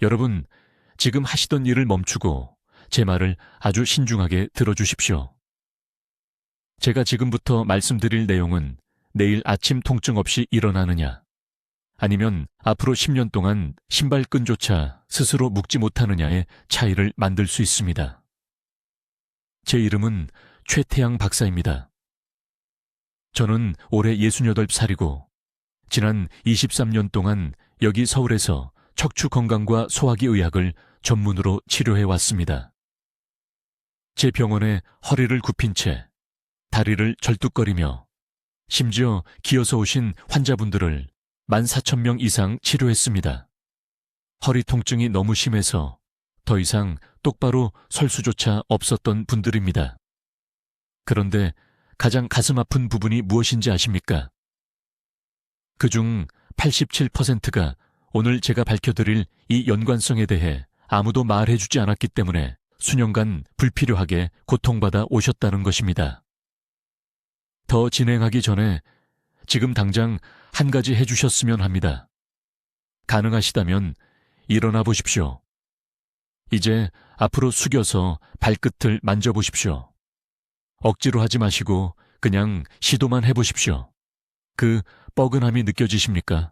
여러분, 지금 하시던 일을 멈추고 제 말을 아주 신중하게 들어주십시오. 제가 지금부터 말씀드릴 내용은 내일 아침 통증 없이 일어나느냐, 아니면 앞으로 10년 동안 신발끈조차 스스로 묶지 못하느냐의 차이를 만들 수 있습니다. 제 이름은 최태양 박사입니다. 저는 올해 68살이고 지난 23년 동안 여기 서울에서 척추 건강과 소화기 의학을 전문으로 치료해 왔습니다. 제 병원에 허리를 굽힌 채 다리를 절뚝거리며 심지어 기어서 오신 환자분들을 14,000명 이상 치료했습니다. 허리 통증이 너무 심해서 더 이상 똑바로 설 수조차 없었던 분들입니다. 그런데 가장 가슴 아픈 부분이 무엇인지 아십니까? 그중 87%가 오늘 제가 밝혀드릴 이 연관성에 대해 아무도 말해주지 않았기 때문에 수년간 불필요하게 고통받아 오셨다는 것입니다. 더 진행하기 전에 지금 당장 한 가지 해주셨으면 합니다. 가능하시다면 일어나 보십시오. 이제 앞으로 숙여서 발끝을 만져보십시오. 억지로 하지 마시고 그냥 시도만 해보십시오. 그 뻐근함이 느껴지십니까?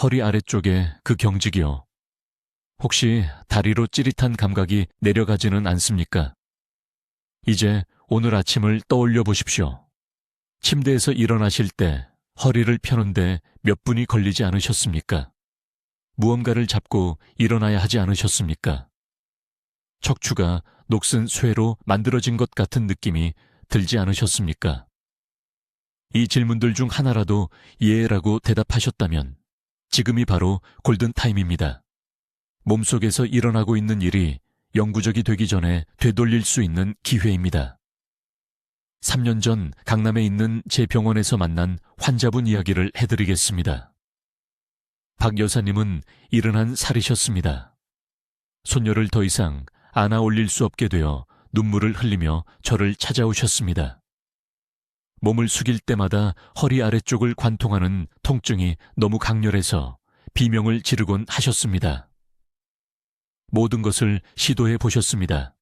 허리 아래쪽에 그 경직이요. 혹시 다리로 찌릿한 감각이 내려가지는 않습니까? 이제 오늘 아침을 떠올려 보십시오. 침대에서 일어나실 때 허리를 펴는데 몇 분이 걸리지 않으셨습니까? 무언가를 잡고 일어나야 하지 않으셨습니까? 척추가 녹슨 쇠로 만들어진 것 같은 느낌이 들지 않으셨습니까? 이 질문들 중 하나라도 예라고 대답하셨다면 지금이 바로 골든타임입니다. 몸속에서 일어나고 있는 일이 영구적이 되기 전에 되돌릴 수 있는 기회입니다. 3년 전 강남에 있는 제 병원에서 만난 환자분 이야기를 해드리겠습니다. 박 여사님은 71살이셨습니다. 손녀를 더 이상 안아 올릴 수 없게 되어 눈물을 흘리며 저를 찾아오셨습니다. 몸을 숙일 때마다 허리 아래쪽을 관통하는 통증이 너무 강렬해서 비명을 지르곤 하셨습니다. 모든 것을 시도해 보셨습니다.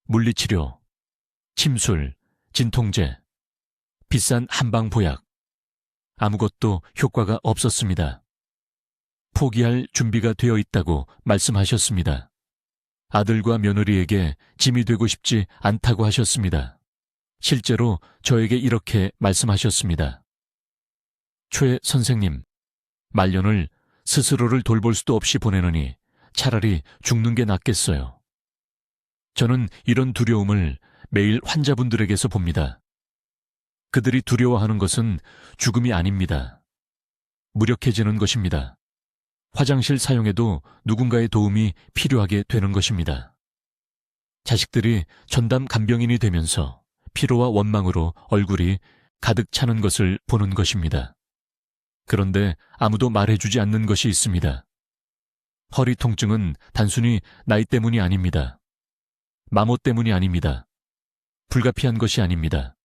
물리치료, 침술, 진통제, 비싼 한방보약. 아무것도 효과가 없었습니다. 포기할 준비가 되어 있다고 말씀하셨습니다. 아들과 며느리에게 짐이 되고 싶지 않다고 하셨습니다. 실제로 저에게 이렇게 말씀하셨습니다. 최 선생님, 말년을 스스로를 돌볼 수도 없이 보내느니 차라리 죽는 게 낫겠어요. 저는 이런 두려움을 매일 환자분들에게서 봅니다. 그들이 두려워하는 것은 죽음이 아닙니다. 무력해지는 것입니다. 화장실 사용에도 누군가의 도움이 필요하게 되는 것입니다. 자식들이 전담 간병인이 되면서 피로와 원망으로 얼굴이 가득 차는 것을 보는 것입니다. 그런데 아무도 말해주지 않는 것이 있습니다. 허리 통증은 단순히 나이 때문이 아닙니다. 마모 때문이 아닙니다. 불가피한 것이 아닙니다.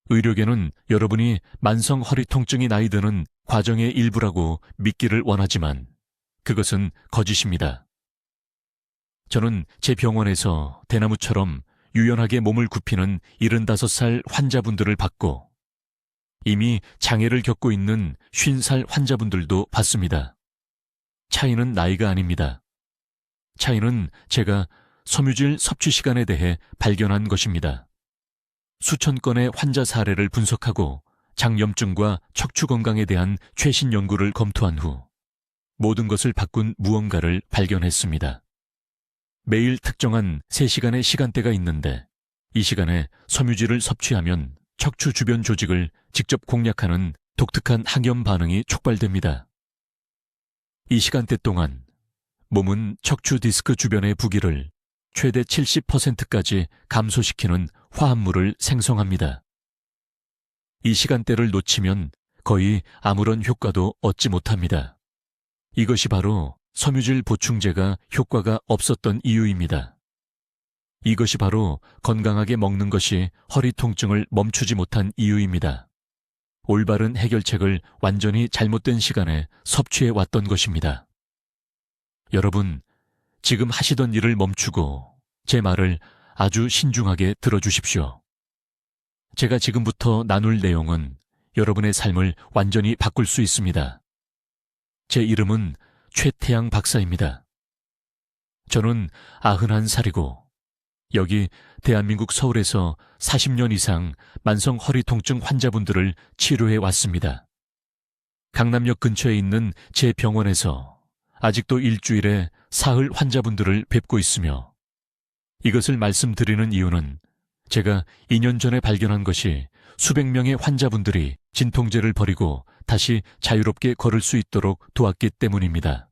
의료계는 여러분이 만성 허리 통증이 나이 드는 과정의 일부라고 믿기를 원하지만 그것은 거짓입니다. 저는 제 병원에서 대나무처럼 유연하게 몸을 굽히는 75살 환자분들을 봤고 이미 장애를 겪고 있는 50살 환자분들도 봤습니다. 차이는 나이가 아닙니다. 차이는 제가 섬유질 섭취 시간에 대해 발견한 것입니다. 수천 건의 환자 사례를 분석하고 장염증과 척추 건강에 대한 최신 연구를 검토한 후 모든 것을 바꾼 무언가를 발견했습니다. 매일 특정한 3시간의 시간대가 있는데 이 시간에 섬유질을 섭취하면 척추 주변 조직을 직접 공략하는 독특한 항염 반응이 촉발됩니다. 이 시간대 동안 몸은 척추 디스크 주변의 부기를 최대 70%까지 감소시키는 화합물을 생성합니다. 이 시간대를 놓치면 거의 아무런 효과도 얻지 못합니다. 이것이 바로 섬유질 보충제가 효과가 없었던 이유입니다. 이것이 바로 건강하게 먹는 것이 허리 통증을 멈추지 못한 이유입니다. 올바른 해결책을 완전히 잘못된 시간에 섭취해 왔던 것입니다. 여러분, 지금 하시던 일을 멈추고 제 말을 아주 신중하게 들어주십시오. 제가 지금부터 나눌 내용은 여러분의 삶을 완전히 바꿀 수 있습니다. 제 이름은 최태양 박사입니다. 저는 91살이고 여기 대한민국 서울에서 40년 이상 만성 허리 통증 환자분들을 치료해 왔습니다. 강남역 근처에 있는 제 병원에서 아직도 일주일에 사흘 환자분들을 뵙고 있으며 이것을 말씀드리는 이유는 제가 2년 전에 발견한 것이 수백 명의 환자분들이 진통제를 버리고 다시 자유롭게 걸을 수 있도록 도왔기 때문입니다.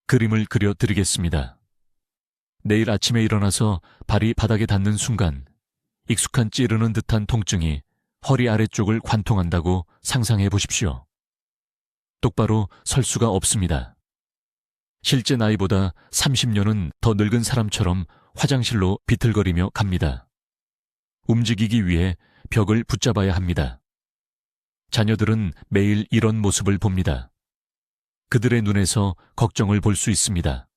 그림을 그려드리겠습니다. 내일 아침에 일어나서 발이 바닥에 닿는 순간 익숙한 찌르는 듯한 통증이 허리 아래쪽을 관통한다고 상상해 보십시오. 똑바로 설 수가 없습니다. 실제 나이보다 30년은 더 늙은 사람처럼 화장실로 비틀거리며 갑니다. 움직이기 위해 벽을 붙잡아야 합니다. 자녀들은 매일 이런 모습을 봅니다. 그들의 눈에서 걱정을 볼 수 있습니다.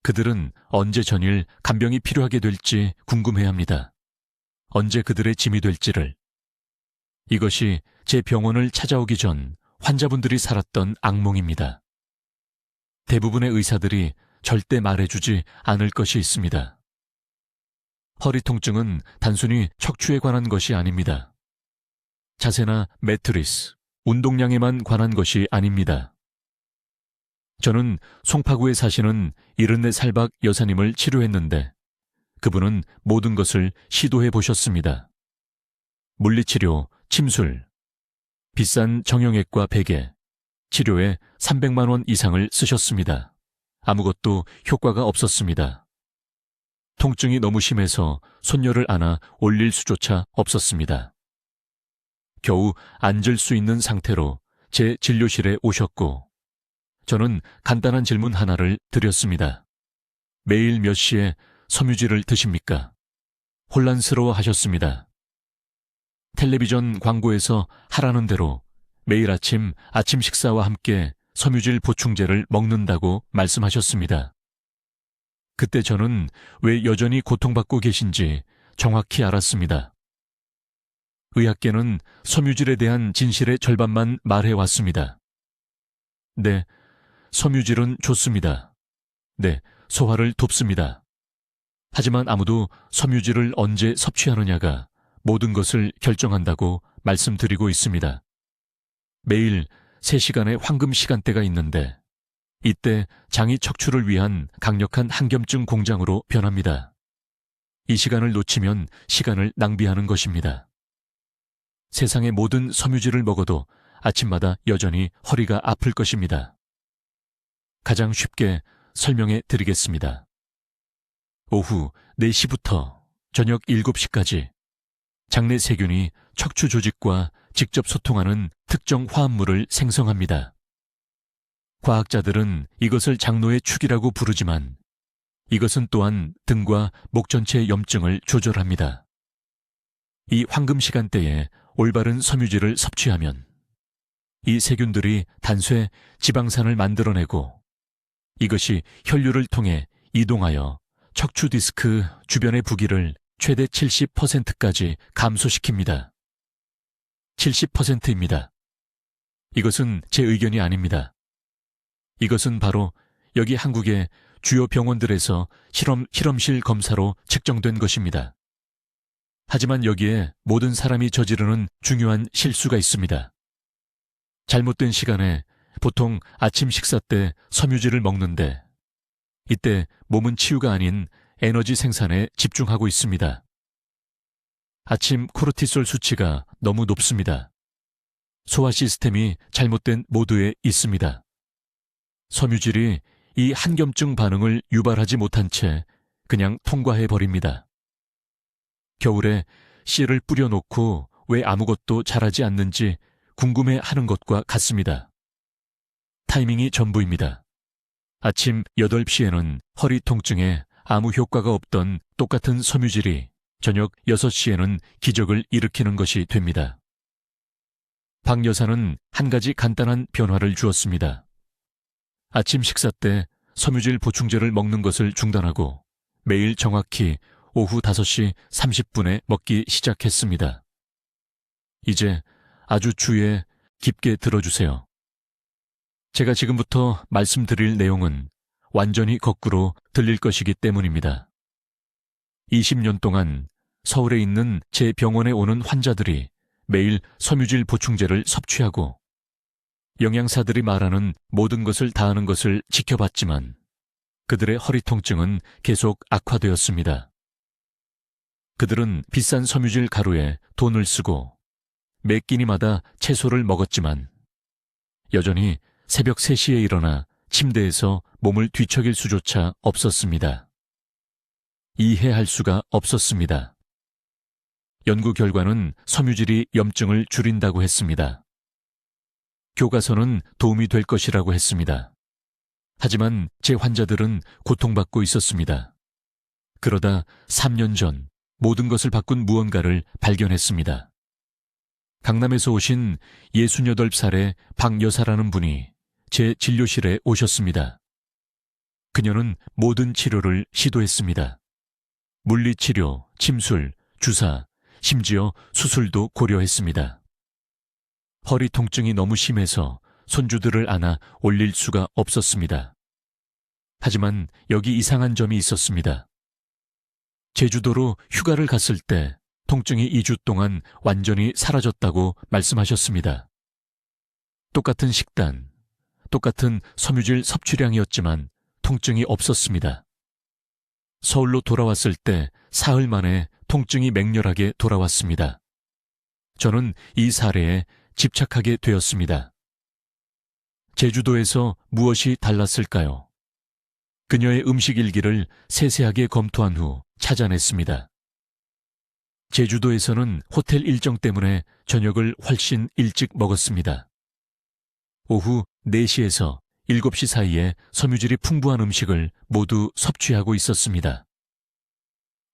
그들은 언제 전일 간병이 필요하게 될지 궁금해합니다. 언제 그들의 짐이 될지를. 이것이 제 병원을 찾아오기 전 환자분들이 살았던 악몽입니다. 대부분의 의사들이 절대 말해주지 않을 것이 있습니다. 허리 통증은 단순히 척추에 관한 것이 아닙니다. 자세나 매트리스, 운동량에만 관한 것이 아닙니다. 저는 송파구에 사시는 74살박 여사님을 치료했는데 그분은 모든 것을 시도해 보셨습니다. 물리치료, 침술, 비싼 정형외과 베개, 치료에 300만 원 이상을 쓰셨습니다. 아무것도 효과가 없었습니다. 통증이 너무 심해서 손녀를 안아 올릴 수조차 없었습니다. 겨우 앉을 수 있는 상태로 제 진료실에 오셨고 저는 간단한 질문 하나를 드렸습니다. 매일 몇 시에 섬유질을 드십니까? 혼란스러워 하셨습니다. 텔레비전 광고에서 하라는 대로 매일 아침 식사와 함께 섬유질 보충제를 먹는다고 말씀하셨습니다. 그때 저는 왜 여전히 고통받고 계신지 정확히 알았습니다. 의학계는 섬유질에 대한 진실의 절반만 말해왔습니다. 네, 섬유질은 좋습니다. 네, 소화를 돕습니다. 하지만 아무도 섬유질을 언제 섭취하느냐가 모든 것을 결정한다고 말씀드리고 있습니다. 매일 3시간의 황금 시간대가 있는데 이때 장이 척추를 위한 강력한 항염증 공장으로 변합니다. 이 시간을 놓치면 시간을 낭비하는 것입니다. 세상의 모든 섬유질을 먹어도 아침마다 여전히 허리가 아플 것입니다. 가장 쉽게 설명해 드리겠습니다. 오후 4시부터 저녁 7시까지 장내 세균이 척추 조직과 직접 소통하는 특정 화합물을 생성합니다. 과학자들은 이것을 장노의 축이라고 부르지만 이것은 또한 등과 목 전체의 염증을 조절합니다. 이 황금 시간대에 올바른 섬유질을 섭취하면 이 세균들이 단쇠 지방산을 만들어내고 이것이 혈류를 통해 이동하여 척추 디스크 주변의 부기를 최대 70%까지 감소시킵니다. 70%입니다. 이것은 제 의견이 아닙니다. 이것은 바로 여기 한국의 주요 병원들에서 실험실 검사로 측정된 것입니다. 하지만 여기에 모든 사람이 저지르는 중요한 실수가 있습니다. 잘못된 시간에 보통 아침 식사 때 섬유질을 먹는데 이때 몸은 치유가 아닌 에너지 생산에 집중하고 있습니다. 아침 코르티솔 수치가 너무 높습니다. 소화 시스템이 잘못된 모드에 있습니다. 섬유질이 이 항염증 반응을 유발하지 못한 채 그냥 통과해 버립니다. 겨울에 씨를 뿌려놓고 왜 아무것도 자라지 않는지 궁금해하는 것과 같습니다. 타이밍이 전부입니다. 아침 8시에는 허리 통증에 아무 효과가 없던 똑같은 섬유질이 저녁 6시에는 기적을 일으키는 것이 됩니다. 박 여사는 한 가지 간단한 변화를 주었습니다. 아침 식사 때 섬유질 보충제를 먹는 것을 중단하고 매일 정확히 오후 5시 30분에 먹기 시작했습니다. 이제 아주 주의에 깊게 들어주세요. 제가 지금부터 말씀드릴 내용은 완전히 거꾸로 들릴 것이기 때문입니다. 20년 동안 서울에 있는 제 병원에 오는 환자들이 매일 섬유질 보충제를 섭취하고 영양사들이 말하는 모든 것을 다하는 것을 지켜봤지만 그들의 허리 통증은 계속 악화되었습니다. 그들은 비싼 섬유질 가루에 돈을 쓰고 매 끼니마다 채소를 먹었지만 여전히 새벽 3시에 일어나 침대에서 몸을 뒤척일 수조차 없었습니다. 이해할 수가 없었습니다. 연구 결과는 섬유질이 염증을 줄인다고 했습니다. 교과서는 도움이 될 것이라고 했습니다. 하지만 제 환자들은 고통받고 있었습니다. 그러다 3년 전 모든 것을 바꾼 무언가를 발견했습니다. 강남에서 오신 68살의 박 여사라는 분이 제 진료실에 오셨습니다. 그녀는 모든 치료를 시도했습니다. 물리치료, 침술, 주사, 심지어 수술도 고려했습니다. 허리 통증이 너무 심해서 손주들을 안아 올릴 수가 없었습니다. 하지만 여기 이상한 점이 있었습니다. 제주도로 휴가를 갔을 때 통증이 2주 동안 완전히 사라졌다고 말씀하셨습니다. 똑같은 식단, 똑같은 섬유질 섭취량이었지만 통증이 없었습니다. 서울로 돌아왔을 때 사흘 만에 통증이 맹렬하게 돌아왔습니다. 저는 이 사례에 집착하게 되었습니다. 제주도에서 무엇이 달랐을까요? 그녀의 음식 일기를 세세하게 검토한 후 찾아냈습니다. 제주도에서는 호텔 일정 때문에 저녁을 훨씬 일찍 먹었습니다. 오후 4시에서 7시 사이에 섬유질이 풍부한 음식을 모두 섭취하고 있었습니다.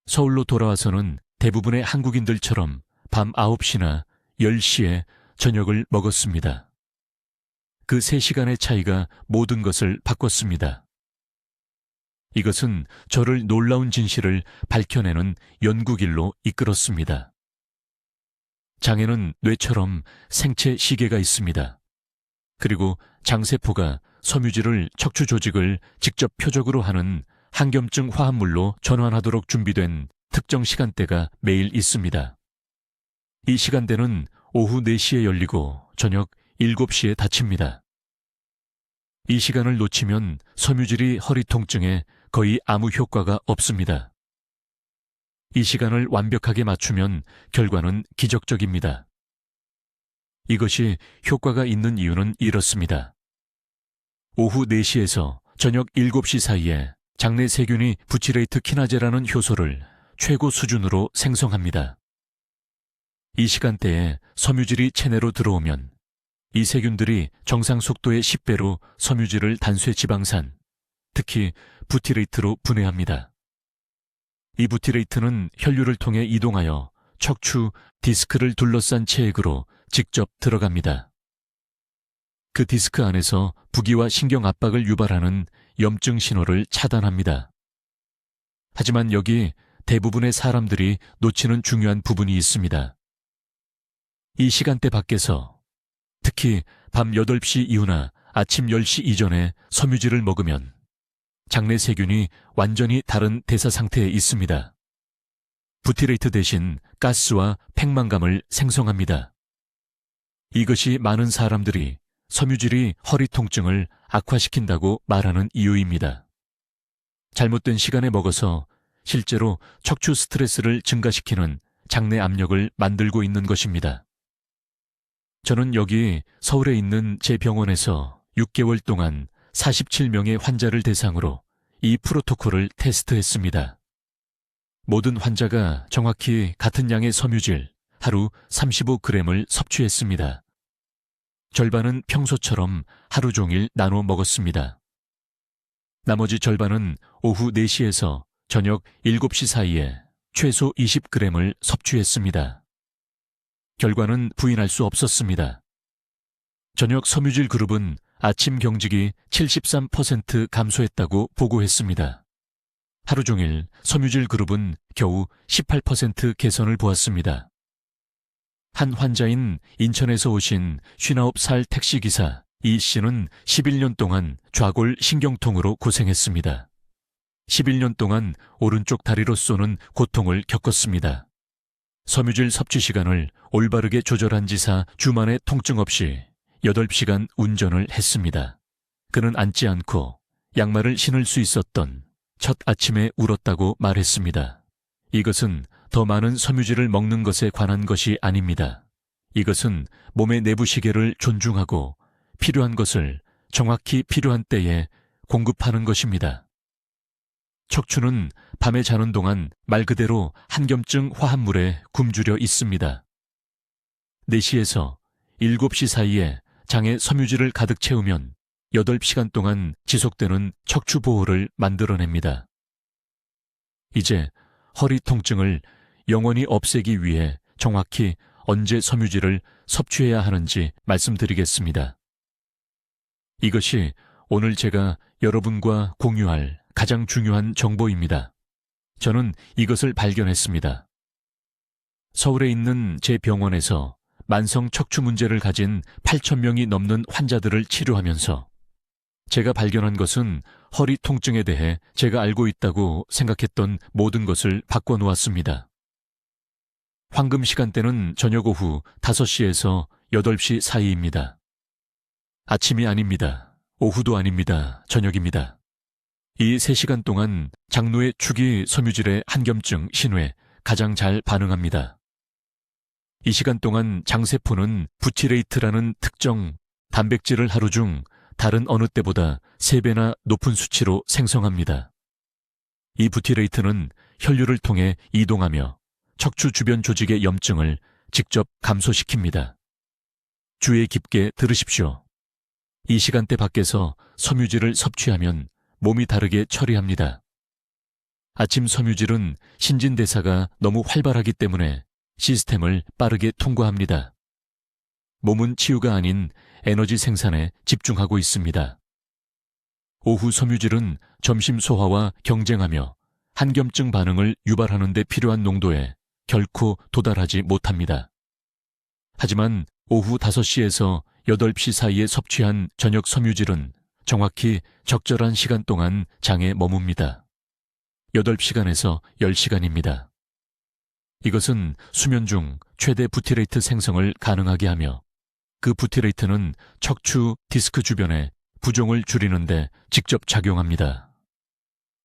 서울로 돌아와서는 대부분의 한국인들처럼 밤 9시나 10시에 저녁을 먹었습니다. 그 3시간의 차이가 모든 것을 바꿨습니다. 이것은 저를 놀라운 진실을 밝혀내는 연구길로 이끌었습니다. 장에는 뇌처럼 생체 시계가 있습니다. 그리고 장세포가 섬유질을 척추 조직을 직접 표적으로 하는 항염증 화합물로 전환하도록 준비된 특정 시간대가 매일 있습니다. 이 시간대는 오후 4시에 열리고 저녁 7시에 닫힙니다. 이 시간을 놓치면 섬유질이 허리 통증에 거의 아무 효과가 없습니다. 이 시간을 완벽하게 맞추면 결과는 기적적입니다. 이것이 효과가 있는 이유는 이렇습니다. 오후 4시에서 저녁 7시 사이에 장내 세균이 부티레이트 키나제라는 효소를 최고 수준으로 생성합니다. 이 시간대에 섬유질이 체내로 들어오면 이 세균들이 정상 속도의 10배로 섬유질을 단수 지방산, 특히 부티레이트로 분해합니다. 이 부티레이트는 혈류를 통해 이동하여 척추 디스크를 둘러싼 체액으로 직접 들어갑니다. 그 디스크 안에서 부기와 신경 압박을 유발하는 염증 신호를 차단합니다. 하지만 여기 대부분의 사람들이 놓치는 중요한 부분이 있습니다. 이 시간대 밖에서 특히 밤 8시 이후나 아침 10시 이전에 섬유질을 먹으면 장내 세균이 완전히 다른 대사 상태에 있습니다. 부티레이트 대신 가스와 팽만감을 생성합니다. 이것이 많은 사람들이 섬유질이 허리 통증을 악화시킨다고 말하는 이유입니다. 잘못된 시간에 먹어서 실제로 척추 스트레스를 증가시키는 장내 압력을 만들고 있는 것입니다. 저는 여기 서울에 있는 제 병원에서 6개월 동안 47명의 환자를 대상으로 이 프로토콜을 테스트했습니다. 모든 환자가 정확히 같은 양의 섬유질, 하루 35g을 섭취했습니다. 절반은 평소처럼 하루 종일 나눠 먹었습니다. 나머지 절반은 오후 4시에서 저녁 7시 사이에 최소 20g을 섭취했습니다. 결과는 부인할 수 없었습니다. 저녁 섬유질 그룹은 아침 경직이 73% 감소했다고 보고했습니다. 하루 종일 섬유질 그룹은 겨우 18% 개선을 보았습니다. 한 환자인 인천에서 오신 59살 택시기사 이 씨는 11년 동안 좌골 신경통으로 고생했습니다. 11년 동안 오른쪽 다리로 쏘는 고통을 겪었습니다. 섬유질 섭취 시간을 올바르게 조절한 지사 주만의 통증 없이 8시간 운전을 했습니다. 그는 앉지 않고 양말을 신을 수 있었던 첫 아침에 울었다고 말했습니다. 이것은 더 많은 섬유질을 먹는 것에 관한 것이 아닙니다. 이것은 몸의 내부 시계를 존중하고 필요한 것을 정확히 필요한 때에 공급하는 것입니다. 척추는 밤에 자는 동안 말 그대로 한겸증 화합물에 굶주려 있습니다. 4시에서 7시 사이에 장에 섬유질을 가득 채우면 8시간 동안 지속되는 척추 보호를 만들어냅니다. 이제 허리 통증을 영원히 없애기 위해 정확히 언제 섬유질을 섭취해야 하는지 말씀드리겠습니다. 이것이 오늘 제가 여러분과 공유할 가장 중요한 정보입니다. 저는 이것을 발견했습니다. 서울에 있는 제 병원에서 만성 척추 문제를 가진 8,000명이 넘는 환자들을 치료하면서 제가 발견한 것은 허리 통증에 대해 제가 알고 있다고 생각했던 모든 것을 바꿔놓았습니다. 황금 시간대는 저녁 오후 5시에서 8시 사이입니다. 아침이 아닙니다. 오후도 아닙니다. 저녁입니다. 이 3시간 동안 장로의 축이 섬유질의 한겸증 신호에 가장 잘 반응합니다. 이 시간 동안 장세포는 부티레이트라는 특정 단백질을 하루 중 다른 어느 때보다 3배나 높은 수치로 생성합니다. 이 부티레이트는 혈류를 통해 이동하며 척추 주변 조직의 염증을 직접 감소시킵니다. 주의 깊게 들으십시오. 이 시간대 밖에서 섬유질을 섭취하면 몸이 다르게 처리합니다. 아침 섬유질은 신진대사가 너무 활발하기 때문에 시스템을 빠르게 통과합니다. 몸은 치유가 아닌 에너지 생산에 집중하고 있습니다. 오후 섬유질은 점심 소화와 경쟁하며 한겸증 반응을 유발하는 데 필요한 농도에 결코 도달하지 못합니다. 하지만 오후 5시에서 8시 사이에 섭취한 저녁 섬유질은 정확히 적절한 시간 동안 장에 머뭅니다. 8시간에서 10시간입니다. 이것은 수면 중 최대 부티레이트 생성을 가능하게 하며 그 부티레이트는 척추 디스크 주변에 부종을 줄이는데 직접 작용합니다.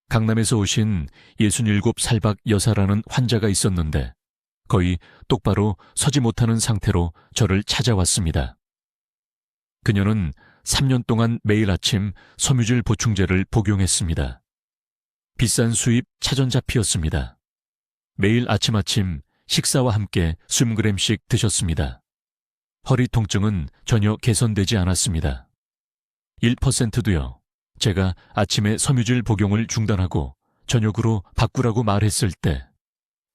강남에서 오신 67살박 여사라는 환자가 있었는데 거의 똑바로 서지 못하는 상태로 저를 찾아왔습니다. 그녀는 3년 동안 매일 아침 섬유질 보충제를 복용했습니다. 비싼 수입 차전자피였습니다. 매일 아침 식사와 함께 20g씩 드셨습니다. 허리 통증은 전혀 개선되지 않았습니다. 1%도요. 제가 아침에 섬유질 복용을 중단하고 저녁으로 바꾸라고 말했을 때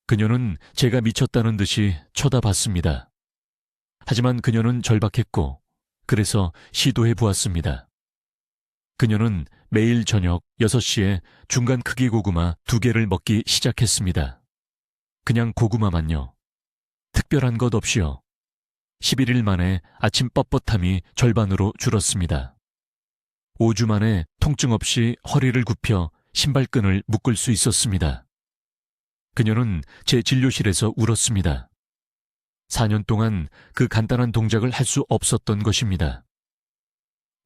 그녀는 제가 미쳤다는 듯이 쳐다봤습니다. 하지만 그녀는 절박했고 그래서 시도해 보았습니다. 그녀는 매일 저녁 6시에 중간 크기 고구마 2개를 먹기 시작했습니다. 그냥 고구마만요. 특별한 것 없이요. 11일 만에 아침 뻣뻣함이 절반으로 줄었습니다. 5주 만에 통증 없이 허리를 굽혀 신발끈을 묶을 수 있었습니다. 그녀는 제 진료실에서 울었습니다. 4년 동안 그 간단한 동작을 할 수 없었던 것입니다.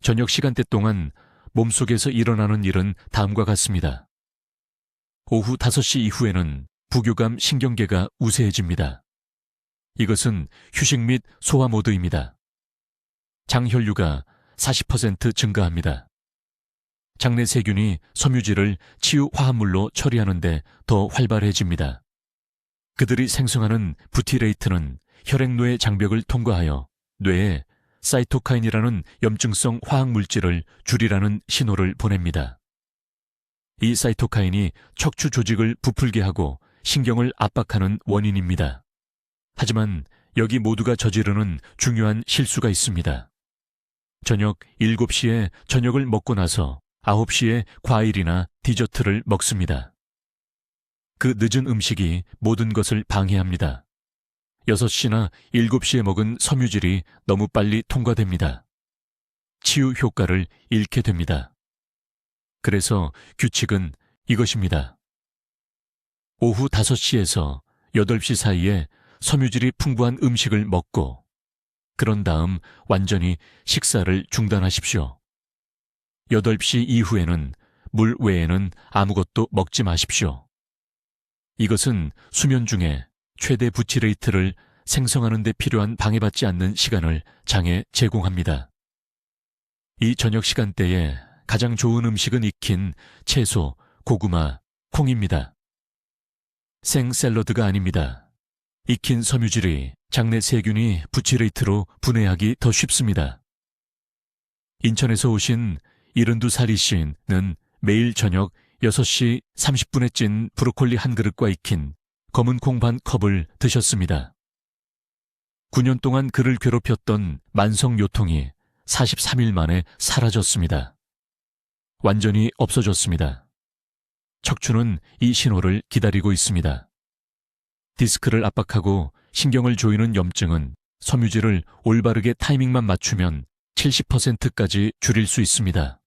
저녁 시간대 동안 몸속에서 일어나는 일은 다음과 같습니다. 오후 5시 이후에는 부교감 신경계가 우세해집니다. 이것은 휴식 및 소화 모드입니다. 장혈류가 40% 증가합니다. 장내 세균이 섬유질을 치유 화합물로 처리하는데 더 활발해집니다. 그들이 생성하는 부티레이트는 혈액노의 장벽을 통과하여 뇌에 사이토카인이라는 염증성 화학물질을 줄이라는 신호를 보냅니다. 이 사이토카인이 척추 조직을 부풀게 하고 신경을 압박하는 원인입니다. 하지만 여기 모두가 저지르는 중요한 실수가 있습니다. 저녁 7시에 저녁을 먹고 나서 9시에 과일이나 디저트를 먹습니다. 그 늦은 음식이 모든 것을 방해합니다. 6시나 7시에 먹은 섬유질이 너무 빨리 통과됩니다. 치유 효과를 잃게 됩니다. 그래서 규칙은 이것입니다. 오후 5시에서 8시 사이에 섬유질이 풍부한 음식을 먹고 그런 다음 완전히 식사를 중단하십시오. 8시 이후에는 물 외에는 아무것도 먹지 마십시오. 이것은 수면 중에 최대 부치 레이트를 생성하는 데 필요한 방해받지 않는 시간을 장에 제공합니다. 이 저녁 시간대에 가장 좋은 음식은 익힌 채소, 고구마, 콩입니다. 생 샐러드가 아닙니다. 익힌 섬유질이 장내 세균이 부치 레이트로 분해하기 더 쉽습니다. 인천에서 오신 72살이 씨는 매일 저녁 6시 30분에 찐 브로콜리 한 그릇과 익힌 검은 콩 반 컵을 드셨습니다. 9년 동안 그를 괴롭혔던 만성 요통이 43일 만에 사라졌습니다. 완전히 없어졌습니다. 척추는 이 신호를 기다리고 있습니다. 디스크를 압박하고 신경을 조이는 염증은 섬유질을 올바르게 타이밍만 맞추면 70%까지 줄일 수 있습니다.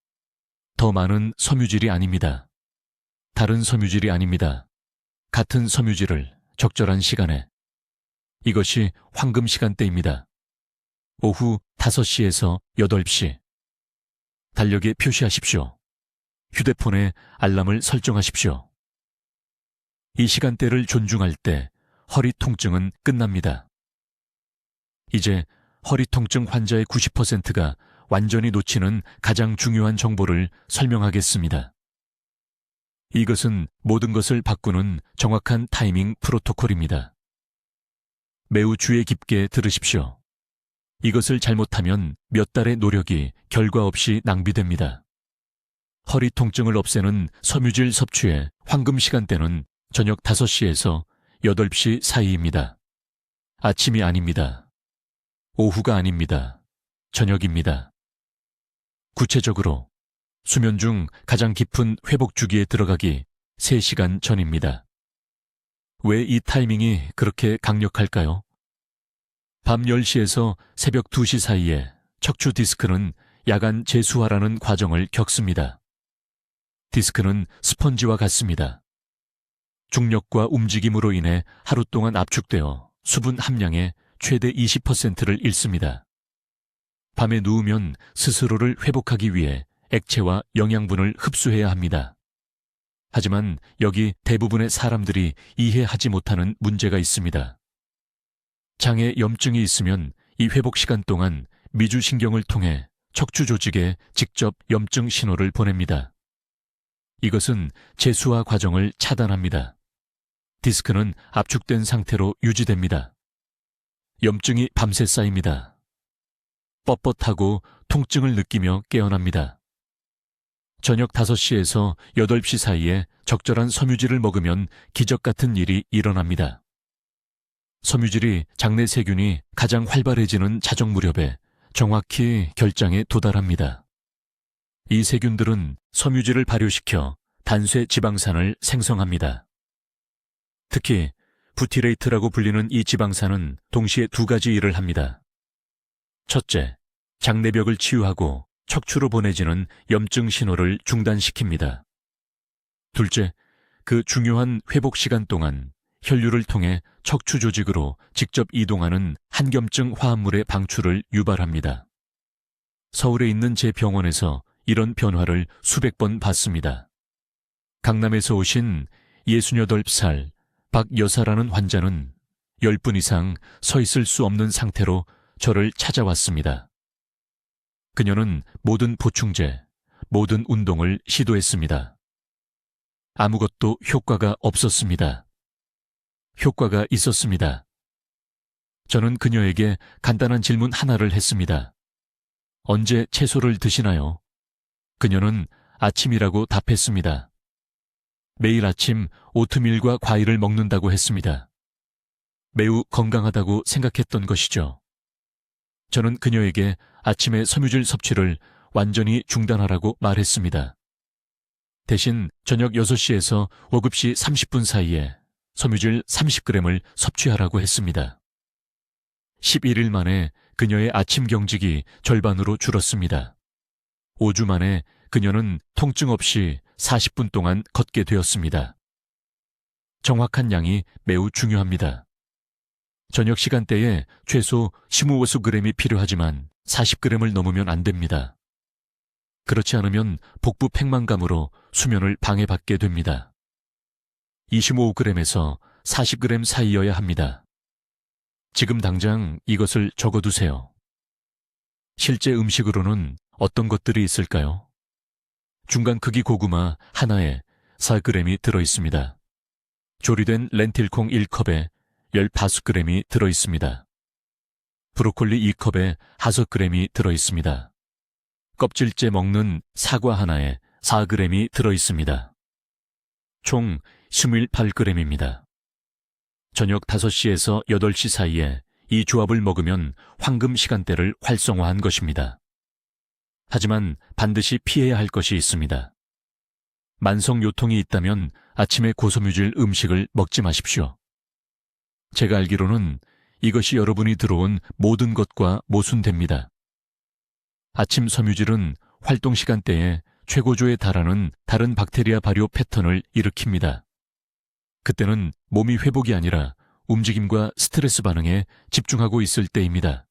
더 많은 섬유질이 아닙니다. 다른 섬유질이 아닙니다. 같은 섬유질을 적절한 시간에. 이것이 황금 시간대입니다. 오후 5시에서 8시. 달력에 표시하십시오. 휴대폰에 알람을 설정하십시오. 이 시간대를 존중할 때 허리 통증은 끝납니다. 이제 허리 통증 환자의 90%가 완전히 놓치는 가장 중요한 정보를 설명하겠습니다. 이것은 모든 것을 바꾸는 정확한 타이밍 프로토콜입니다. 매우 주의 깊게 들으십시오. 이것을 잘못하면 몇 달의 노력이 결과 없이 낭비됩니다. 허리 통증을 없애는 섬유질 섭취의 황금 시간대는 저녁 5시에서 8시 사이입니다. 아침이 아닙니다. 오후가 아닙니다. 저녁입니다. 구체적으로 수면 중 가장 깊은 회복 주기에 들어가기 3시간 전입니다. 왜 이 타이밍이 그렇게 강력할까요? 밤 10시에서 새벽 2시 사이에 척추 디스크는 야간 재수화라는 과정을 겪습니다. 디스크는 스펀지와 같습니다. 중력과 움직임으로 인해 하루 동안 압축되어 수분 함량의 최대 20%를 잃습니다. 밤에 누우면 스스로를 회복하기 위해 액체와 영양분을 흡수해야 합니다. 하지만 여기 대부분의 사람들이 이해하지 못하는 문제가 있습니다. 장에 염증이 있으면 이 회복 시간 동안 미주신경을 통해 척추 조직에 직접 염증 신호를 보냅니다. 이것은 재수화 과정을 차단합니다. 디스크는 압축된 상태로 유지됩니다. 염증이 밤새 쌓입니다. 뻣뻣하고 통증을 느끼며 깨어납니다. 저녁 5시에서 8시 사이에 적절한 섬유질을 먹으면 기적 같은 일이 일어납니다. 섬유질이 장내 세균이 가장 활발해지는 자정 무렵에 정확히 결장에 도달합니다. 이 세균들은 섬유질을 발효시켜 단쇄 지방산을 생성합니다. 특히 부티레이트라고 불리는 이 지방산은 동시에 2가지 일을 합니다. 첫째, 장내벽을 치유하고 척추로 보내지는 염증 신호를 중단시킵니다. 둘째, 그 중요한 회복 시간 동안 혈류를 통해 척추 조직으로 직접 이동하는 한겸증 화합물의 방출을 유발합니다. 서울에 있는 제 병원에서 이런 변화를 수백 번 봤습니다. 강남에서 오신 68살 박 여사라는 환자는 10분 이상 서 있을 수 없는 상태로 저를 찾아왔습니다. 그녀는 모든 보충제, 모든 운동을 시도했습니다. 아무것도 효과가 없었습니다. 효과가 있었습니다. 저는 그녀에게 간단한 질문 하나를 했습니다. 언제 채소를 드시나요? 그녀는 아침이라고 답했습니다. 매일 아침 오트밀과 과일을 먹는다고 했습니다. 매우 건강하다고 생각했던 것이죠. 저는 그녀에게 아침에 섬유질 섭취를 완전히 중단하라고 말했습니다. 대신 저녁 6시에서 오급 시 30분 사이에 섬유질 30g을 섭취하라고 했습니다. 11일 만에 그녀의 아침 경직이 절반으로 줄었습니다. 5주 만에 그녀는 통증 없이 40분 동안 걷게 되었습니다. 정확한 양이 매우 중요합니다. 저녁 시간대에 최소 15g이 필요하지만 40g을 넘으면 안 됩니다. 그렇지 않으면 복부 팽만감으로 수면을 방해받게 됩니다. 25g에서 40g 사이여야 합니다. 지금 당장 이것을 적어두세요. 실제 음식으로는 어떤 것들이 있을까요? 중간 크기 고구마 하나에 4g이 들어있습니다. 조리된 렌틸콩 1컵에 15g이 들어있습니다. 브로콜리 2컵에 5g이 들어있습니다. 껍질째 먹는 사과 하나에 4g이 들어있습니다. 총 28g입니다. 저녁 5시에서 8시 사이에 이 조합을 먹으면 황금 시간대를 활성화한 것입니다. 하지만 반드시 피해야 할 것이 있습니다. 만성 요통이 있다면 아침에 고섬유질 음식을 먹지 마십시오. 제가 알기로는 이것이 여러분이 들어온 모든 것과 모순됩니다. 아침 섬유질은 활동 시간대에 최고조에 달하는 다른 박테리아 발효 패턴을 일으킵니다. 그때는 몸이 회복이 아니라 움직임과 스트레스 반응에 집중하고 있을 때입니다.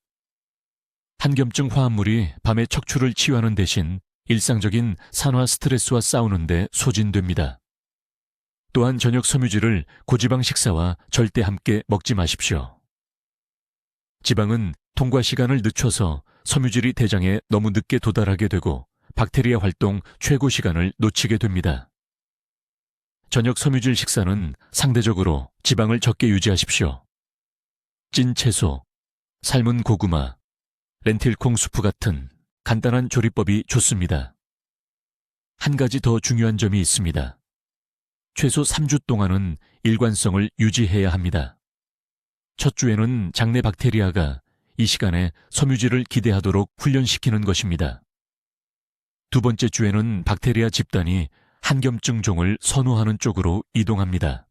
한겸증 화합물이 밤에 척추를 치유하는 대신 일상적인 산화 스트레스와 싸우는데 소진됩니다. 또한 저녁 섬유질을 고지방 식사와 절대 함께 먹지 마십시오. 지방은 통과 시간을 늦춰서 섬유질이 대장에 너무 늦게 도달하게 되고 박테리아 활동 최고 시간을 놓치게 됩니다. 저녁 섬유질 식사는 상대적으로 지방을 적게 유지하십시오. 찐 채소, 삶은 고구마, 렌틸콩 수프 같은 간단한 조리법이 좋습니다. 한 가지 더 중요한 점이 있습니다. 최소 3주 동안은 일관성을 유지해야 합니다. 첫 주에는 장내 박테리아가 이 시간에 섬유질을 기대하도록 훈련시키는 것입니다. 두 번째 주에는 박테리아 집단이 한겸증 종을 선호하는 쪽으로 이동합니다.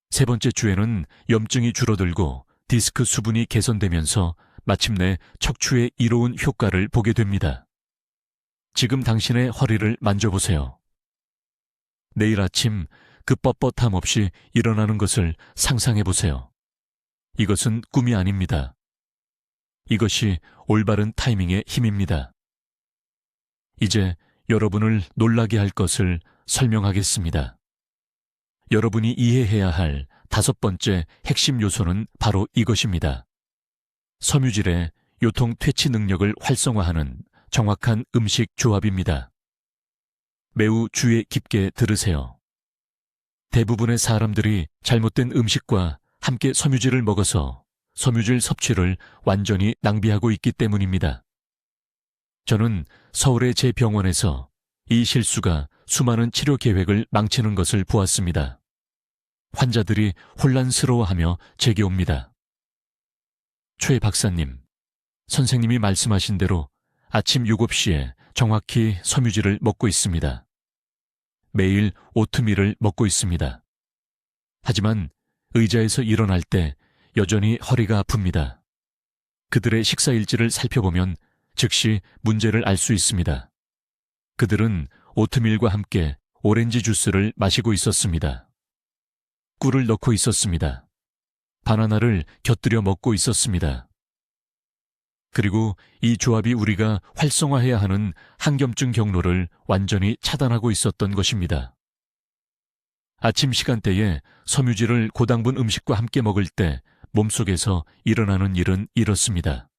세 번째 주에는 염증이 줄어들고 디스크 수분이 개선되면서 마침내 척추의 이로운 효과를 보게 됩니다. 지금 당신의 허리를 만져보세요. 내일 아침 그 뻣뻣함 없이 일어나는 것을 상상해보세요. 이것은 꿈이 아닙니다. 이것이 올바른 타이밍의 힘입니다. 이제 여러분을 놀라게 할 것을 설명하겠습니다. 여러분이 이해해야 할 5번째 핵심 요소는 바로 이것입니다. 섬유질의 요통 퇴치 능력을 활성화하는 정확한 음식 조합입니다. 매우 주의 깊게 들으세요. 대부분의 사람들이 잘못된 음식과 함께 섬유질을 먹어서 섬유질 섭취를 완전히 낭비하고 있기 때문입니다. 저는 서울의 제 병원에서 이 실수가 수많은 치료 계획을 망치는 것을 보았습니다. 환자들이 혼란스러워하며 제게 옵니다. 최 박사님, 선생님이 말씀하신 대로 아침 7시에 정확히 섬유질을 먹고 있습니다. 매일 오트밀을 먹고 있습니다. 하지만 의자에서 일어날 때 여전히 허리가 아픕니다. 그들의 식사 일지를 살펴보면 즉시 문제를 알 수 있습니다. 그들은 오트밀과 함께 오렌지 주스를 마시고 있었습니다. 꿀을 넣고 있었습니다. 바나나를 곁들여 먹고 있었습니다. 그리고 이 조합이 우리가 활성화해야 하는 한겸증 경로를 완전히 차단하고 있었던 것입니다. 아침 시간대에 섬유질을 고당분 음식과 함께 먹을 때 몸속에서 일어나는 일은 이렇습니다.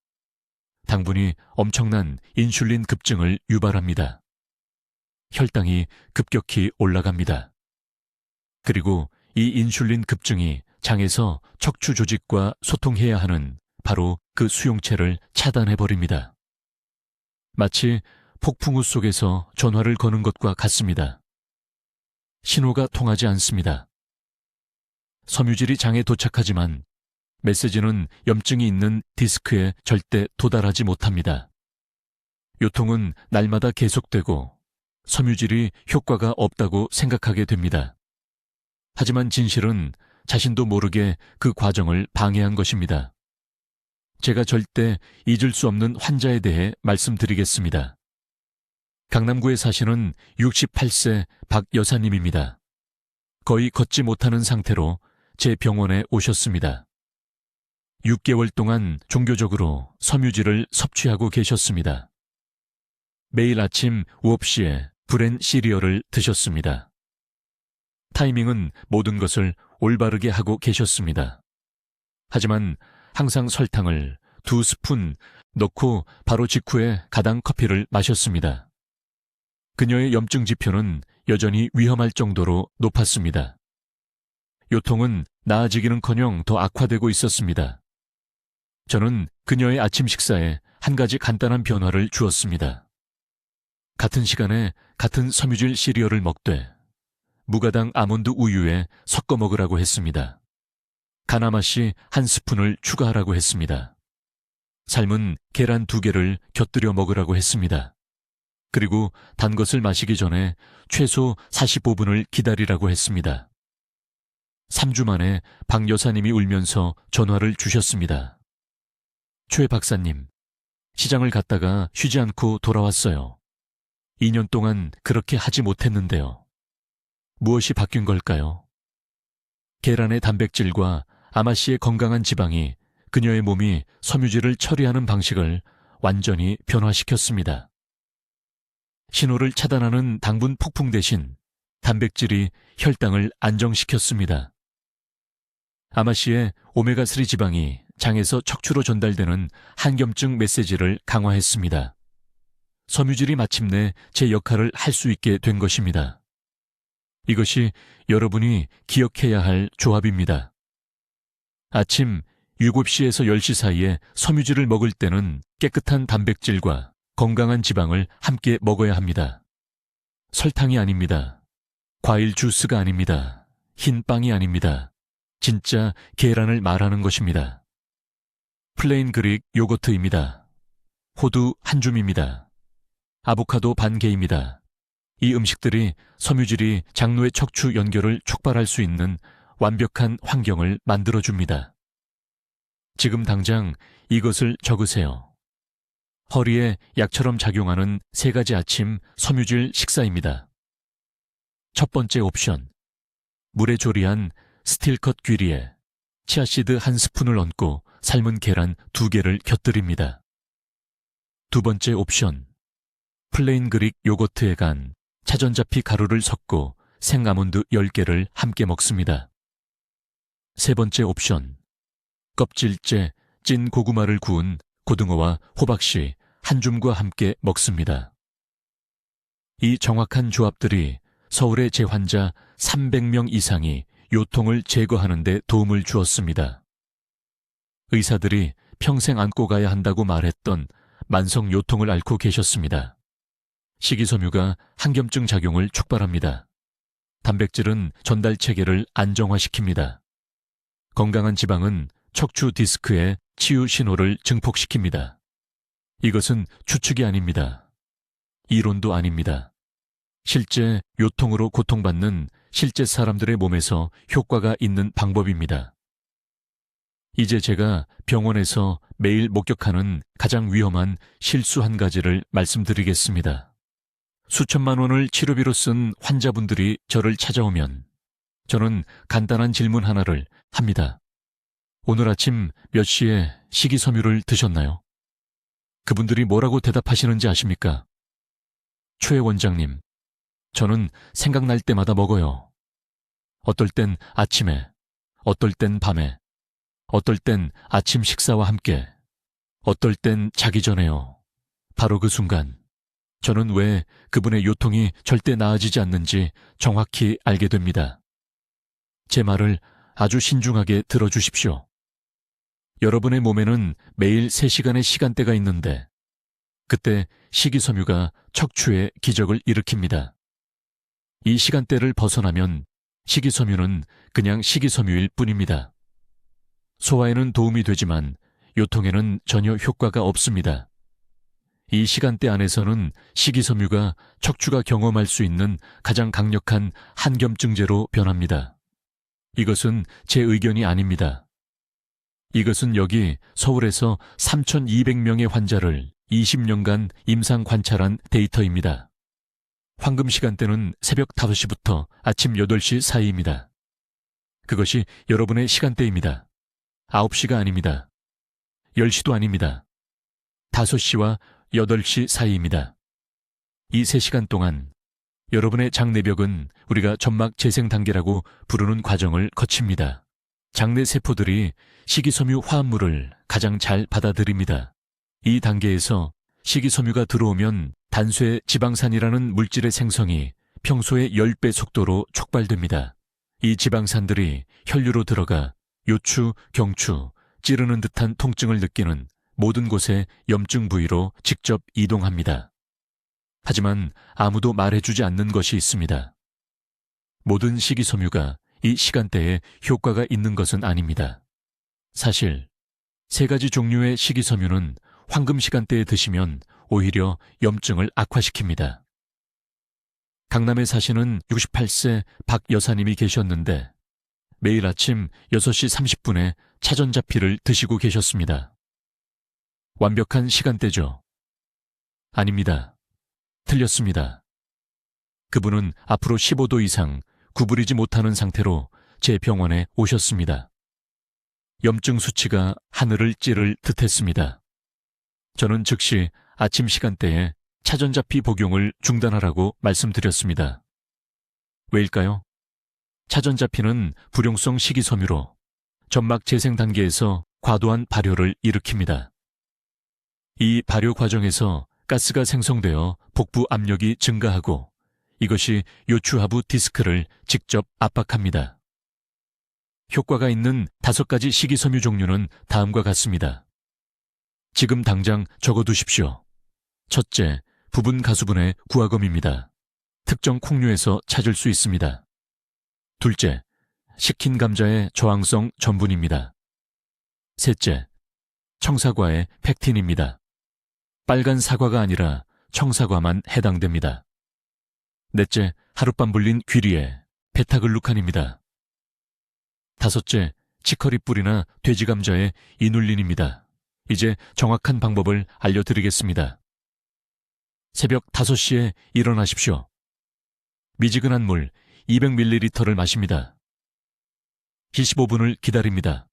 당분이 엄청난 인슐린 급증을 유발합니다. 혈당이 급격히 올라갑니다. 그리고 이 인슐린 급증이 장에서 척추 조직과 소통해야 하는 바로 그 수용체를 차단해버립니다. 마치 폭풍우 속에서 전화를 거는 것과 같습니다. 신호가 통하지 않습니다. 섬유질이 장에 도착하지만 메시지는 염증이 있는 디스크에 절대 도달하지 못합니다. 요통은 날마다 계속되고 섬유질이 효과가 없다고 생각하게 됩니다. 하지만 진실은 자신도 모르게 그 과정을 방해한 것입니다. 제가 절대 잊을 수 없는 환자에 대해 말씀드리겠습니다. 강남구에 사시는 68세 박 여사님입니다. 거의 걷지 못하는 상태로 제 병원에 오셨습니다. 6개월 동안 종교적으로 섬유질을 섭취하고 계셨습니다. 매일 아침 9시에 브랜 시리얼을 드셨습니다. 타이밍은 모든 것을 올바르게 하고 계셨습니다. 하지만 항상 설탕을 2스푼 넣고 바로 직후에 가당 커피를 마셨습니다. 그녀의 염증 지표는 여전히 위험할 정도로 높았습니다. 요통은 나아지기는커녕 더 악화되고 있었습니다. 저는 그녀의 아침 식사에 한 가지 간단한 변화를 주었습니다. 같은 시간에 같은 섬유질 시리얼을 먹되 무가당 아몬드 우유에 섞어 먹으라고 했습니다. 가나맛이 1스푼을 추가하라고 했습니다. 삶은 계란 2개를 곁들여 먹으라고 했습니다. 그리고 단 것을 마시기 전에 최소 45분을 기다리라고 했습니다. 3주 만에 박 여사님이 울면서 전화를 주셨습니다. 최 박사님, 시장을 갔다가 쉬지 않고 돌아왔어요. 2년 동안 그렇게 하지 못했는데요. 무엇이 바뀐 걸까요? 계란의 단백질과 아마씨의 건강한 지방이 그녀의 몸이 섬유질을 처리하는 방식을 완전히 변화시켰습니다. 신호를 차단하는 당분 폭풍 대신 단백질이 혈당을 안정시켰습니다. 아마씨의 오메가3 지방이 장에서 척추로 전달되는 항염증 메시지를 강화했습니다. 섬유질이 마침내 제 역할을 할 수 있게 된 것입니다. 이것이 여러분이 기억해야 할 조합입니다. 아침 7시에서 10시 사이에 섬유질을 먹을 때는 깨끗한 단백질과 건강한 지방을 함께 먹어야 합니다. 설탕이 아닙니다. 과일 주스가 아닙니다. 흰 빵이 아닙니다. 진짜 계란을 말하는 것입니다. 플레인 그릭 요거트입니다. 호두 한 줌입니다. 아보카도 반 개입니다. 이 음식들이 섬유질이 장로의 척추 연결을 촉발할 수 있는 완벽한 환경을 만들어줍니다. 지금 당장 이것을 적으세요. 허리에 약처럼 작용하는 3가지 아침 섬유질 식사입니다. 첫 번째 옵션, 물에 조리한 스틸컷 귀리에 치아씨드 1스푼을 얹고 삶은 계란 2개를 곁들입니다. 두 번째 옵션, 플레인 그릭 요거트에 간 차전자피 가루를 섞고 생아몬드 10개를 함께 먹습니다. 세 번째 옵션, 껍질째 찐 고구마를 구운 고등어와 호박씨 한 줌과 함께 먹습니다. 이 정확한 조합들이 서울의 재환자 300명 이상이 요통을 제거하는 데 도움을 주었습니다. 의사들이 평생 안고 가야 한다고 말했던 만성 요통을 앓고 계셨습니다. 식이섬유가 항염증 작용을 촉발합니다. 단백질은 전달 체계를 안정화시킵니다. 건강한 지방은 척추 디스크의 치유 신호를 증폭시킵니다. 이것은 추측이 아닙니다. 이론도 아닙니다. 실제 요통으로 고통받는 실제 사람들의 몸에서 효과가 있는 방법입니다. 이제 제가 병원에서 매일 목격하는 가장 위험한 실수 한 가지를 말씀드리겠습니다. 수천만 원을 치료비로 쓴 환자분들이 저를 찾아오면 저는 간단한 질문 하나를 합니다. 오늘 아침 몇 시에 식이섬유를 드셨나요? 그분들이 뭐라고 대답하시는지 아십니까? 최 원장님, 저는 생각날 때마다 먹어요. 어떨 땐 아침에, 어떨 땐 밤에, 어떨 땐 아침 식사와 함께, 어떨 땐 자기 전에요. 바로 그 순간, 저는 왜 그분의 요통이 절대 나아지지 않는지 정확히 알게 됩니다. 제 말을 아주 신중하게 들어주십시오. 여러분의 몸에는 매일 3시간의 시간대가 있는데 그때 식이섬유가 척추에 기적을 일으킵니다. 이 시간대를 벗어나면 식이섬유는 그냥 식이섬유일 뿐입니다. 소화에는 도움이 되지만 요통에는 전혀 효과가 없습니다. 이 시간대 안에서는 식이섬유가 척추가 경험할 수 있는 가장 강력한 한겸증제로 변합니다. 이것은 제 의견이 아닙니다. 이것은 여기 서울에서 3,200명의 환자를 20년간 임상 관찰한 데이터입니다. 황금 시간대는 새벽 5시부터 아침 8시 사이입니다. 그것이 여러분의 시간대입니다. 9시가 아닙니다. 10시도 아닙니다. 5시와 8시 사이입니다. 이 3시간 동안 여러분의 장내벽은 우리가 점막 재생 단계라고 부르는 과정을 거칩니다. 장내 세포들이 식이섬유 화합물을 가장 잘 받아들입니다. 이 단계에서 식이섬유가 들어오면 단쇄 지방산이라는 물질의 생성이 평소의 10배 속도로 촉발됩니다. 이 지방산들이 혈류로 들어가 요추, 경추, 찌르는 듯한 통증을 느끼는 모든 곳의 염증 부위로 직접 이동합니다. 하지만 아무도 말해주지 않는 것이 있습니다. 모든 식이섬유가 이 시간대에 효과가 있는 것은 아닙니다. 사실 3가지 종류의 식이섬유는 황금 시간대에 드시면 오히려 염증을 악화시킵니다. 강남에 사시는 68세 박 여사님이 계셨는데 매일 아침 6시 30분에 차전자피를 드시고 계셨습니다. 완벽한 시간대죠? 아닙니다. 틀렸습니다. 그분은 앞으로 15도 이상 구부리지 못하는 상태로 제 병원에 오셨습니다. 염증 수치가 하늘을 찌를 듯했습니다. 저는 즉시 아침 시간대에 차전자피 복용을 중단하라고 말씀드렸습니다. 왜일까요? 차전자피는 불용성 식이섬유로 점막 재생 단계에서 과도한 발효를 일으킵니다. 이 발효 과정에서 가스가 생성되어 복부 압력이 증가하고 이것이 요추하부 디스크를 직접 압박합니다. 효과가 있는 5가지 식이섬유 종류는 다음과 같습니다. 지금 당장 적어두십시오. 첫째, 부분 가수분해 구화검입니다. 특정 콩류에서 찾을 수 있습니다. 둘째, 식힌 감자의 저항성 전분입니다. 셋째, 청사과의 펙틴입니다. 빨간 사과가 아니라 청사과만 해당됩니다. 넷째, 하룻밤 불린 귀리에 베타글루칸입니다. 다섯째, 치커리 뿔이나 돼지 감자의 이눌린입니다. 이제 정확한 방법을 알려드리겠습니다. 새벽 5시에 일어나십시오. 미지근한 물 200ml를 마십니다. 25분을 기다립니다.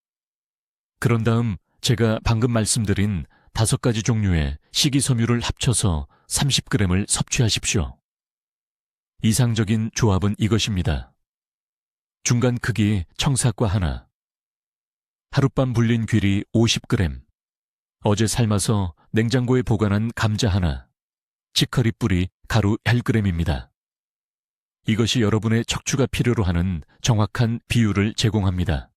그런 다음 제가 방금 말씀드린 5가지 종류의 식이섬유를 합쳐서 30g을 섭취하십시오. 이상적인 조합은 이것입니다. 중간 크기 청사과 하나, 하룻밤 불린 귀리 50g, 어제 삶아서 냉장고에 보관한 감자 하나, 치커리 뿌리 가루 1g입니다. 이것이 여러분의 척추가 필요로 하는 정확한 비율을 제공합니다.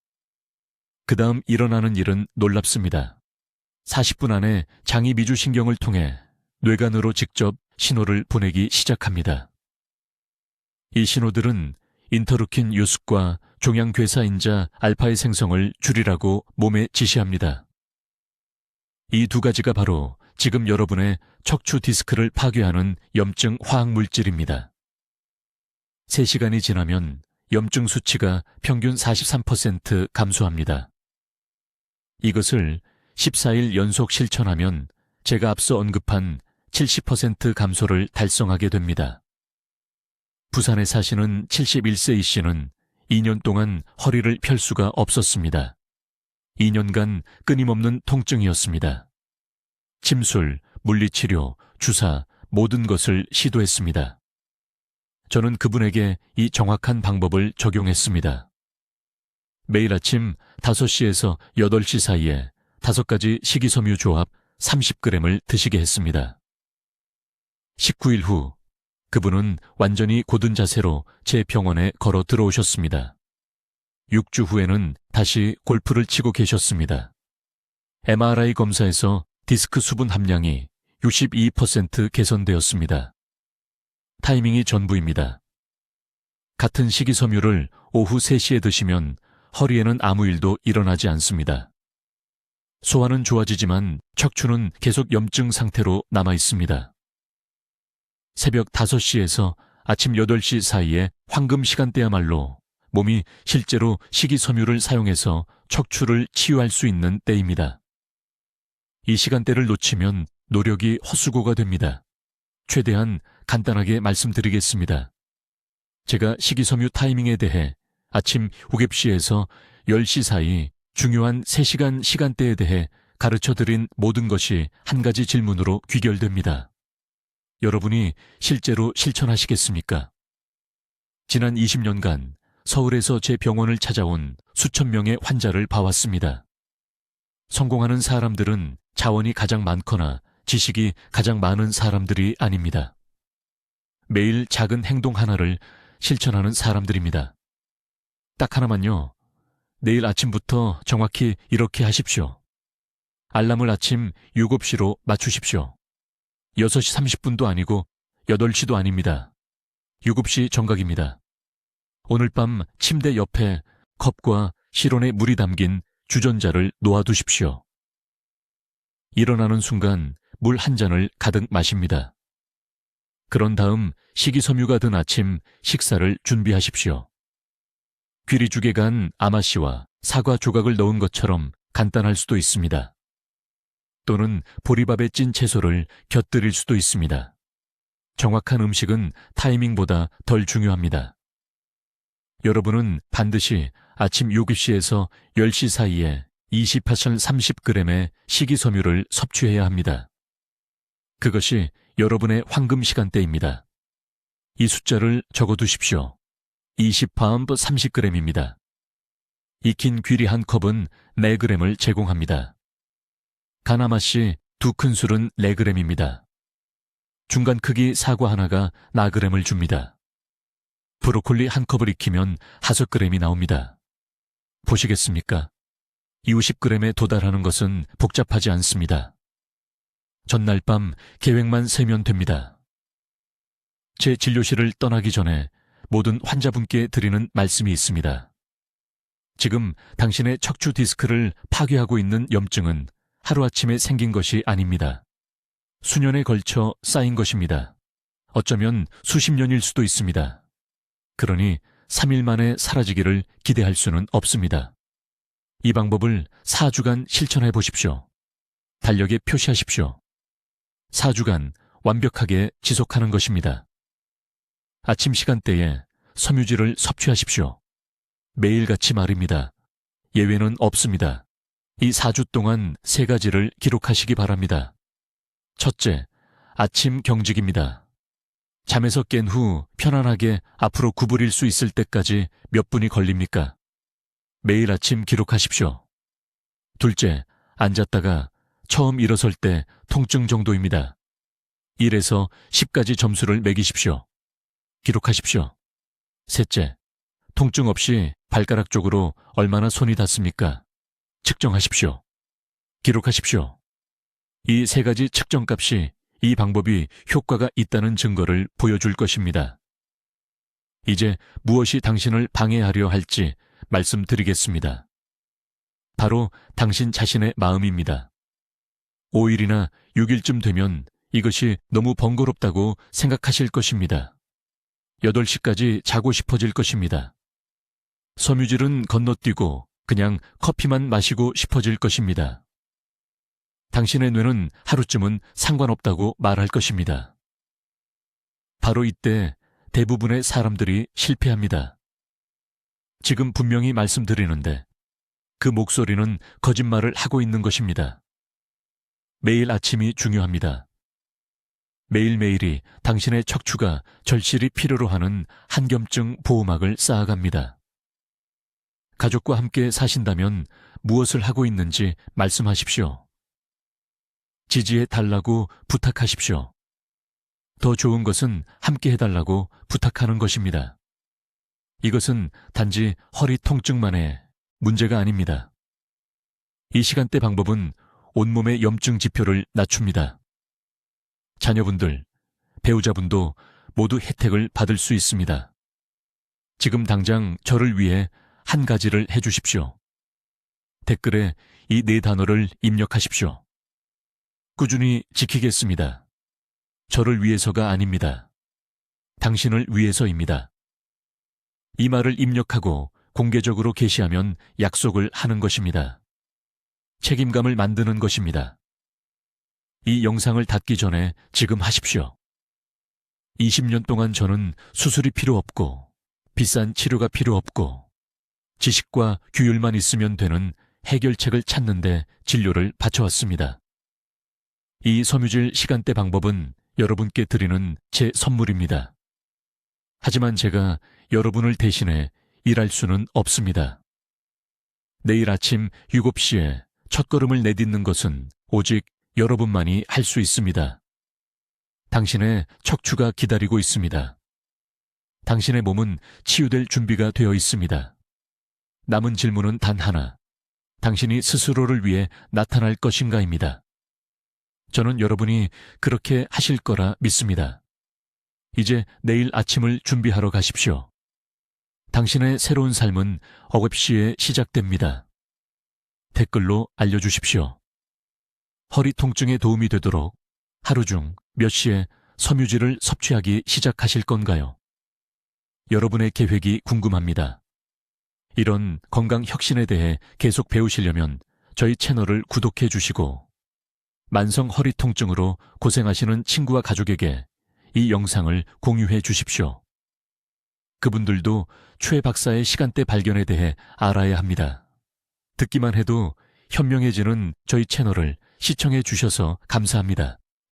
그 다음 일어나는 일은 놀랍습니다. 40분 안에 장이 미주신경을 통해 뇌간으로 직접 신호를 보내기 시작합니다. 이 신호들은 인터루킨 요습과 종양괴사인자 알파의 생성을 줄이라고 몸에 지시합니다. 이 2가지가 바로 지금 여러분의 척추 디스크를 파괴하는 염증 화학물질입니다. 3시간이 지나면 염증 수치가 평균 43% 감소합니다. 이것을 14일 연속 실천하면 제가 앞서 언급한 70% 감소를 달성하게 됩니다. 부산에 사시는 71세 이 씨는 2년 동안 허리를 펼 수가 없었습니다. 2년간 끊임없는 통증이었습니다. 침술, 물리치료, 주사, 모든 것을 시도했습니다. 저는 그분에게 이 정확한 방법을 적용했습니다. 매일 아침 5시에서 8시 사이에 5가지 식이섬유 조합 30g을 드시게 했습니다. 19일 후 그분은 완전히 곧은 자세로 제 병원에 걸어 들어오셨습니다. 6주 후에는 다시 골프를 치고 계셨습니다. MRI 검사에서 디스크 수분 함량이 62% 개선되었습니다. 타이밍이 전부입니다. 같은 식이섬유를 오후 3시에 드시면 허리에는 아무 일도 일어나지 않습니다. 소화는 좋아지지만 척추는 계속 염증 상태로 남아 있습니다. 새벽 5시에서 아침 8시 사이에 황금 시간대야말로 몸이 실제로 식이섬유를 사용해서 척추를 치유할 수 있는 때입니다. 이 시간대를 놓치면 노력이 헛수고가 됩니다. 최대한 간단하게 말씀드리겠습니다. 제가 식이섬유 타이밍에 대해 아침 9시에서 10시 사이 중요한 3시간 시간대에 대해 가르쳐드린 모든 것이 한 가지 질문으로 귀결됩니다. 여러분이 실제로 실천하시겠습니까? 지난 20년간 서울에서 제 병원을 찾아온 수천 명의 환자를 봐왔습니다. 성공하는 사람들은 자원이 가장 많거나 지식이 가장 많은 사람들이 아닙니다. 매일 작은 행동 하나를 실천하는 사람들입니다. 딱 하나만요. 내일 아침부터 정확히 이렇게 하십시오. 알람을 아침 7시로 맞추십시오. 6시 30분도 아니고 8시도 아닙니다. 7시 정각입니다. 오늘 밤 침대 옆에 컵과 실온에 물이 담긴 주전자를 놓아두십시오. 일어나는 순간 물 한 잔을 가득 마십니다. 그런 다음 식이섬유가 든 아침 식사를 준비하십시오. 귀리죽에 간 아마씨와 사과 조각을 넣은 것처럼 간단할 수도 있습니다. 또는 보리밥에 찐 채소를 곁들일 수도 있습니다. 정확한 음식은 타이밍보다 덜 중요합니다. 여러분은 반드시 아침 7시에서 10시 사이에 28-30g의 식이섬유를 섭취해야 합니다. 그것이 여러분의 황금 시간대입니다. 이 숫자를 적어두십시오. 20파운드 30g입니다. 익힌 귀리 한 컵은 4g을 제공합니다. 가나마씨 2큰술은 4g입니다. 중간 크기 사과 하나가 4g을 줍니다. 브로콜리 한 컵을 익히면 5g이 나옵니다. 보시겠습니까? 20g에 도달하는 것은 복잡하지 않습니다. 전날 밤 계획만 세면 됩니다. 제 진료실을 떠나기 전에 모든 환자분께 드리는 말씀이 있습니다. 지금 당신의 척추 디스크를 파괴하고 있는 염증은 하루아침에 생긴 것이 아닙니다. 수년에 걸쳐 쌓인 것입니다. 어쩌면 수십 년일 수도 있습니다. 그러니 3일 만에 사라지기를 기대할 수는 없습니다. 이 방법을 4주간 실천해 보십시오. 달력에 표시하십시오. 4주간 완벽하게 지속하는 것입니다. 아침 시간대에 섬유질을 섭취하십시오. 매일같이 말입니다. 예외는 없습니다. 이 4주 동안 3가지를 기록하시기 바랍니다. 첫째, 아침 경직입니다. 잠에서 깬 후 편안하게 앞으로 구부릴 수 있을 때까지 몇 분이 걸립니까? 매일 아침 기록하십시오. 둘째, 앉았다가 처음 일어설 때 통증 정도입니다. 1에서 10까지 점수를 매기십시오. 기록하십시오. 셋째, 통증 없이 발가락 쪽으로 얼마나 손이 닿습니까? 측정하십시오. 기록하십시오. 이 3가지 측정값이 이 방법이 효과가 있다는 증거를 보여줄 것입니다. 이제 무엇이 당신을 방해하려 할지 말씀드리겠습니다. 바로 당신 자신의 마음입니다. 5일이나 6일쯤 되면 이것이 너무 번거롭다고 생각하실 것입니다. 8시까지 자고 싶어질 것입니다. 섬유질은 건너뛰고 그냥 커피만 마시고 싶어질 것입니다. 당신의 뇌는 하루쯤은 상관없다고 말할 것입니다. 바로 이때 대부분의 사람들이 실패합니다. 지금 분명히 말씀드리는데 그 목소리는 거짓말을 하고 있는 것입니다. 매일 아침이 중요합니다. 매일매일이 당신의 척추가 절실히 필요로 하는 한겸증 보호막을 쌓아갑니다. 가족과 함께 사신다면 무엇을 하고 있는지 말씀하십시오. 지지해 달라고 부탁하십시오. 더 좋은 것은 함께 해달라고 부탁하는 것입니다. 이것은 단지 허리 통증만의 문제가 아닙니다. 이 시간대 방법은 온몸의 염증 지표를 낮춥니다. 자녀분들, 배우자분도 모두 혜택을 받을 수 있습니다. 지금 당장 저를 위해 한 가지를 해주십시오. 댓글에 이 4단어를 입력하십시오. 꾸준히 지키겠습니다. 저를 위해서가 아닙니다. 당신을 위해서입니다. 이 말을 입력하고 공개적으로 게시하면 약속을 하는 것입니다. 책임감을 만드는 것입니다. 이 영상을 닫기 전에 지금 하십시오. 20년 동안 저는 수술이 필요 없고 비싼 치료가 필요 없고 지식과 규율만 있으면 되는 해결책을 찾는데 진료를 바쳐왔습니다. 이 섬유질 시간대 방법은 여러분께 드리는 제 선물입니다. 하지만 제가 여러분을 대신해 일할 수는 없습니다. 내일 아침 7시에 첫걸음을 내딛는 것은 오직 여러분만이 할 수 있습니다. 당신의 척추가 기다리고 있습니다. 당신의 몸은 치유될 준비가 되어 있습니다. 남은 질문은 단 하나. 당신이 스스로를 위해 나타날 것인가입니다. 저는 여러분이 그렇게 하실 거라 믿습니다. 이제 내일 아침을 준비하러 가십시오. 당신의 새로운 삶은 어긋시에 시작됩니다. 댓글로 알려주십시오. 허리 통증에 도움이 되도록 하루 중 몇 시에 섬유질을 섭취하기 시작하실 건가요? 여러분의 계획이 궁금합니다. 이런 건강 혁신에 대해 계속 배우시려면 저희 채널을 구독해 주시고 만성 허리 통증으로 고생하시는 친구와 가족에게 이 영상을 공유해 주십시오. 그분들도 최 박사의 시간대 발견에 대해 알아야 합니다. 듣기만 해도 현명해지는 저희 채널을 시청해 주셔서 감사합니다.